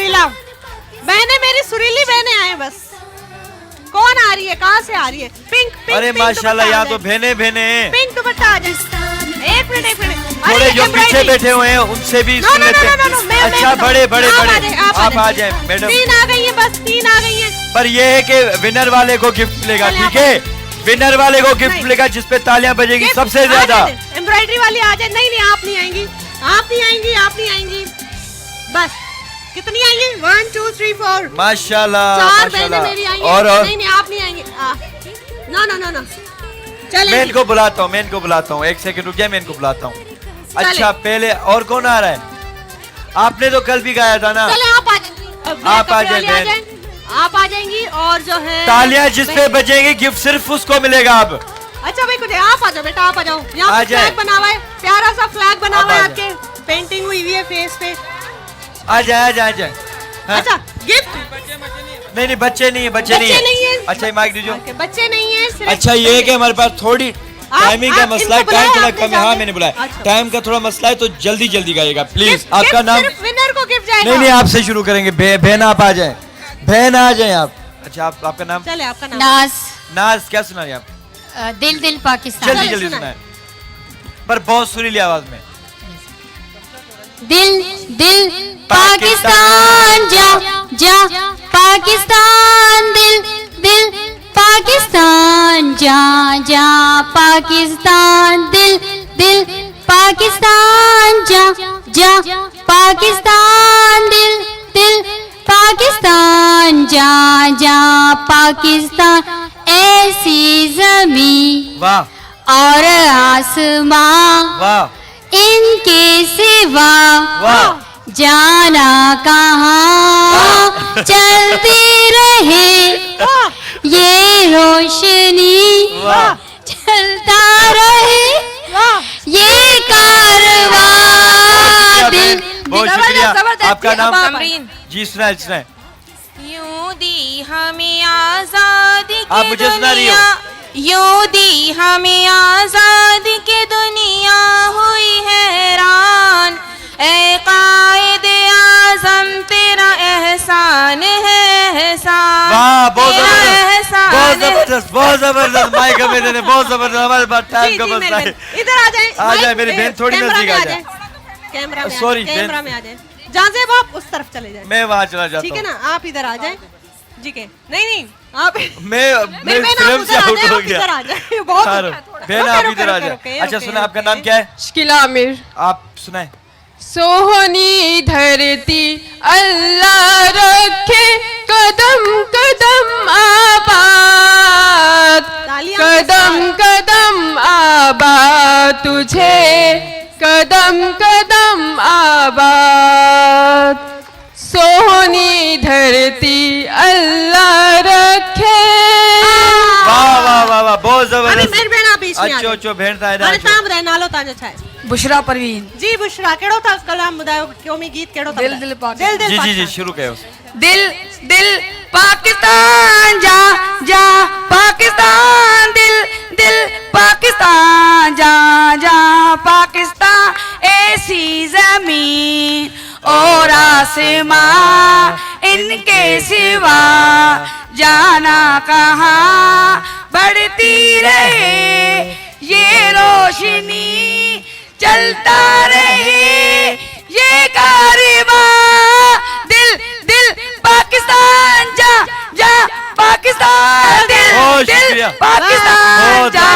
सुरीला, बहने मेरी सुरीली बहने आए बस। कौन आ रही है, कहाँ से आ रही है? Pink pink. अरे माशाल्लाह, यहाँ तो बहने बहने हैं। पिंक दुपट्टा आ जाए। एक मिनट एक मिनट। थोड़े जो पीछे बैठे हुए हैं उनसे भी सुन लेते हैं। अच्छा बड़े बड़े बड़े आप आ जाए मैडम। 3 आ गई है बस, 3 आ गई है। पर ये है कि विनर वाले को गिफ्ट मिलेगा, ठीक है? विनर वाले को गिफ्ट मिलेगा जिसपे तालियां बजेगी सबसे ज्यादा। एम्ब्रॉयडरी वाली आ जाए। नहीं नहीं आप नहीं आएंगी, आप नहीं आएंगी, आप नहीं आएंगी। बस कितनी आएंगी? 1 2 3 4 माशाल्लाह 4 बहनें मेरी आएंगी। और नहीं नहीं आप नहीं आएंगी। नो नो नो नो चले। मैं इनको बुलाता हूँ, मैं इनको बुलाता हूँ। एक सेकंड रुकिए, मैं इनको बुलाता हूँ। अच्छा पहले और कौन आ रहा है? आपने तो कल भी गाया था ना। चले आप आ जाए, आप आ जाए, आप आ जाएंगी। और जो है तालियां जिस पे बजेंगी गिफ्ट सिर्फ उसको मिलेगा अब। अच्छा भाई कुछ आप आ जाओ बेटा, आप आ जाओ। यहाँ फ्लैग बना हुआ है, प्यारा सा फ्लैग बना हुआ है, आपके पेंटिंग हुई हुई है फेस पे। आ जाए आ जाए आ जाए। अच्छा गिफ्ट नहीं नहीं बच्चे नहीं है, बच्चे नहीं है। अच्छा माइक दीजिए। बच्चे नहीं है। अच्छा ये है कि हमारे पास थोड़ी टाइमिंग का मसला है, टाइम थोड़ा कम है। हाँ मैंने बुलाया, टाइम का थोड़ा मसला है तो जल्दी जल्दी गाइएगा प्लीज। आपका नाम? विनर को गिफ्ट जाएगा। नहीं नहीं आपसे शुरू करेंगे। बहन आप आ जाए, बहन आ जाए आप। अच्छा आपका नाम? चले आपका नाम? नाज। नाज क्या सुना रही आप? दिल दिल पाकिस्तान। जल्दी जल्दी सुना है पर बहुत सुरीली आवाज में। दिल दिल पाकिस्तान जा जा पाकिस्तान, दिल दिल पाकिस्तान जा जा पाकिस्तान, दिल दिल पाकिस्तान जा जा पाकिस्तान, दिल दिल पाकिस्तान जा जा पाकिस्तान। ऐसी जमीन वाह और आसमां वाह इनके सिवा वाह जाना कहाँ चलती रहे ये रोशनी, चलता रहे ये कारवां। दिल बहुत शुक्रिया। आपका नाम? समरीन। जी सुनाए सुनाए। यूं दी हमें आजादी आप की मुझे सुना रही हो? दुनिया, यूं दी हमें आजादी की दुनिया हुई हैरान। ऐ कायदे आज़म तेरा एहसान है एहसान। वाह बहुत जबरदस्त, बहुत जबरदस्त, बहुत जबरदस्त। माइक मेरे ने बहुत जबरदस्त। हमारे पास टाइम का मसला है। इधर आ जाए, आ जाए मेरी बहन थोड़ी नजदीक आ जाए। कैमरा में सॉरी कैमरा में आ जाए। जहाँ से आप उस तरफ चले जाए, मैं वहाँ चला जाता हूँ। ठीक है ना? आप इधर आ जाए जी के। नहीं नहीं आप मैं फिल्म से आउट हो गया। इधर आ जाए। बहुत बहन आप इधर आ जाए। अच्छा सुना आपका नाम क्या है? शकीला आमिर। आप सुनाए। सोहनी धरती अल्लाह रखे कदम कदम आबाद, कदम कदम आबाद तुझे, कदम कदम आबाद। सोहनी धरती अल्लाह रखे। वाह वाह वाह वाह बहुत जबरदस्त। मेरी बहन आप बीच में आ अच्छो जाओ। अच्छो भेण था अरे ताम रहे नालो ताजो छाए। बुशरा परवीन। जी बुशरा केड़ो था कलाम बुधायो क्योमी गीत केड़ो था? दिल दिल पाकिस्तान। दिल दिल जी जी जी शुरू कयो। दिल दिल पाकिस्तान जा जा पाकिस्तान, दिल दिल पाकिस्तान जा जा पाकिस्तान। ऐसी जमीन और आसमां इनके सिवा जाना कहाँ बढ़ती रहे ये रोशनी, चलता रहे ये कारवां। दिल दिल पाकिस्तान जा जा पाकिस्तान, दिल दिल पाकिस्तान जा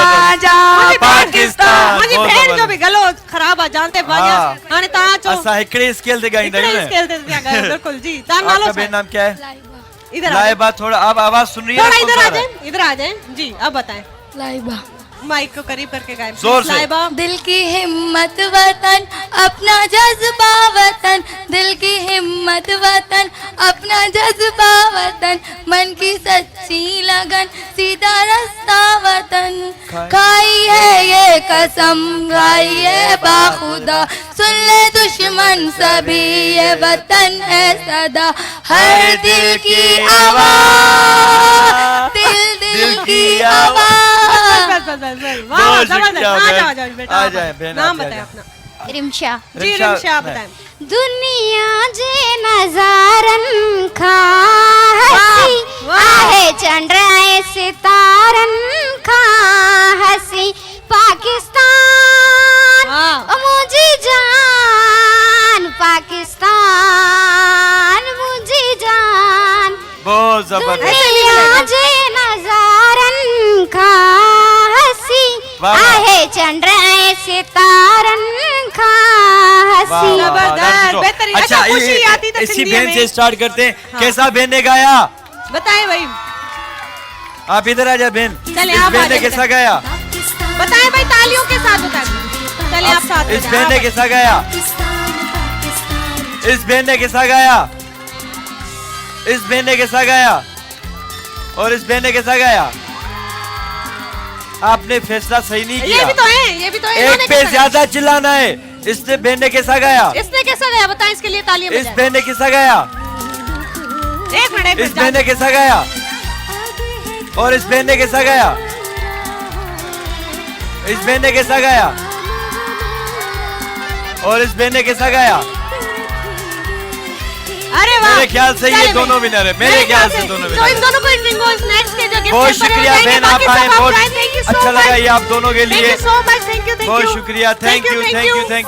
जा पाकिस्तान। मुझे बहन जो भी गलो खराब आ जानते बाजा हाने ता चो असा एकड़े स्केल ते गाइंदा है इस खेल ते गाया बिल्कुल जी। ता नालो आपका नाम क्या है? इधर आ लाइबा। थोड़ा आप आवाज सुन रही है? थोड़ा इधर आ जाए, इधर आ जाए जी। अब बताएं। लाइबा। माइक को करीब करके गाएं जोर से। लाइबा। दिल की हिम्मत वतन अपना जज्बा वतन, दिल की हिम्मत वतन अपना जज्बा वतन, मन की सच्ची लगन सीधा रास्ता वतन। खाई है ये कसम खाई है बाखुदा, सुन ले दुश्मन सभी ये वतन है सदा। हर दिल की आवाज़, दिल दिल की आवाज़। बस बस बस बस वाह जबरदस्त। आ जाओ बेटा। आ जाए बहन। नाम बताएं अपना। रिमशा जी रिमशा आप बताएं। दुनिया जे नजारन खा हसी वाह। आहे चंद्राए सितारन खा हसी पाकिस्तान वाह। ओ मुझी जान पाकिस्तान मुझी जान बहुत जबरदस्त। दुनिया जे नजारन खा हसी वाह। आहे चंद्राए सितारन खा हसी वाह, वाह, वाह, जबरदस्त, that's good. बेहतरीन। अच्छा अच्छा, खुशी आती तो इसी सिंधी बहन में। से स्टार्ट करते हैं। हाँ। कैसा बहन ने गाया? बताएं भाई, आप इधर आ जा बहन। चलिए, इस आप बहन आ ने जाइए, कैसा गाया? बताएं भाई, तालियों के साथ बताएं। चलिए आप साथ में इस जाएं, बहन ने आप कैसा गाया? इस बहन ने कैसा गाया? इस बहन ने कैसा गाया? और इस बहन ने कैसा गाया? आपने फैसला सही नहीं ये किया। भी तो है, ये भी तो है। एक इन्होंने पे कैसा ज्यादा चिल्लाना है। इसने बहन ने कैसा गाया? गाया? इसने कैसा गाया बताएं, इसके लिए तालियां इस बजाएं। बहन ने कैसा गाया? एक मिनट इस बहन ने कैसा गाया? और इस बहन ने कैसा गाया? इस बहन ने कैसा गाया? और इस बहन ने कैसा गाया? अरे वाह, मेरे ख्याल से ये चलिए दोनों भाई। विनर है। मेरे ख्याल से दोनों तो विनर इन है। दोनों को इन रिंगोस नेक्स्ट के जो गिफ्ट बहुत हैम्पर है, शुक्रिया जाएंगे, बहन, आप बाकी सब आए। बहुत जाएं। Thank you so अच्छा लगा much. ये आप दोनों के लिए। Thank you so much, thank you, thank बहुत you. शुक्रिया। Thank you, thank you, thank you.